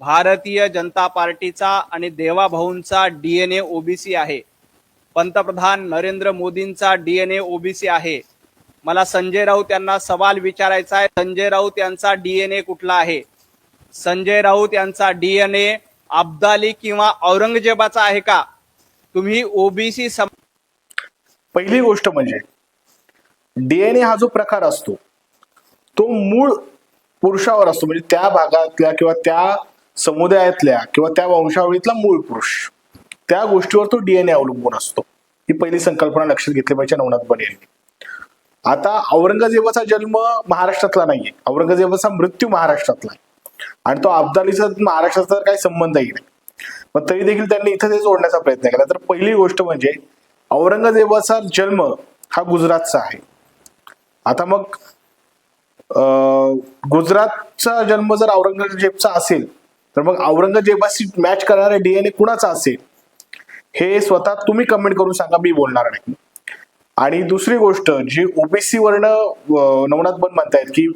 भारतीय जनता पार्टीचा आणि देवाभाऊंचा DNA OBC आहे. पंतप्रधान नरेंद्र मोदींचा DNA ओबीसी आहे. मला संजय राऊत यांना सवाल विचारायचा आहे. संजय राऊत यांचा DNA कुठला आहे? संजय राऊत यांचा DNA अब्दाली किंवा औरंगजेबाचा आहे का? तुम्ही ओबीसी पहिली गोष्ट म्हणजे DNA हा जो प्रकार असतो तो मूळ पुरुषावर असतो, म्हणजे त्या भागातल्या किंवा त्या समुदायातल्या किंवा त्या वंशावळीतला मूळ पुरुष, त्या गोष्टीवर तो DNA अवलंबून असतो. ही पहिली संकल्पना लक्षात घेतली पाहिजे नवनाथ बने यांनी. आता औरंगजेबाचा जन्म महाराष्ट्रातला नाहीये, औरंगजेबाचा मृत्यू महाराष्ट्रातला आहे आणि तो अब्दालीचा महाराष्ट्राचा काही संबंधही नाही, पण तरी देखील त्यांनी इथं ते जोडण्याचा प्रयत्न केला. तर पहिली गोष्ट म्हणजे औरंगजेबाचा जन्म हा गुजरातचा आहे. आता मग गुजरातचा जन्म जर औरंगजेबचा असेल तर मग औरंगजेबाशी मॅच करणारा DNA कुणाचा असेल हे स्वतः तुम्ही कमेंट करून सांगा, मी बोलणार नाही. आणि दुसरी गोष्ट जी ओबीसी वर्ण नवनाथ बन म्हणतायत की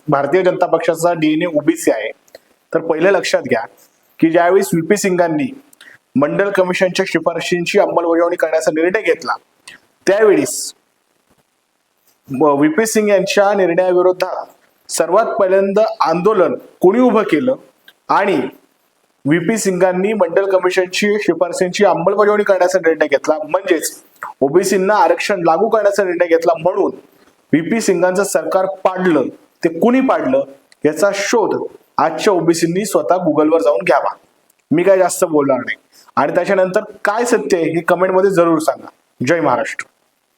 भारतीय जनता पक्षाचा DNA ओबीसी आहे, तर पहिलं लक्षात घ्या की ज्यावेळेस व्हीपी सिंगांनी मंडल कमिशनच्या शिफारशींची अंमलबजावणी करण्याचा निर्णय घेतला त्यावेळेस व्हीपी सिंग यांच्या निर्णयाविरोधात सर्वात पहिल्यांदा आंदोलन कोणी उभं केलं आणि व्हीपी सिंगांनी मंडल कमिशनची शिफारशींची अंमलबजावणी करण्याचा निर्णय घेतला, म्हणजेच ओबीसींना आरक्षण लागू करण्याचा निर्णय घेतला. म्हणून व्हीपी सिंगांचं सरकार पाडलं, ते कुणी पाडलं याचा शोध आजच्या ओबीसींनी स्वतः गुगलवर जाऊन घ्यावा. मी काय जास्त बोलणार नाही आणि त्याच्यानंतर काय सत्य आहे हे कमेंटमध्ये जरूर सांगा. जय महाराष्ट्र.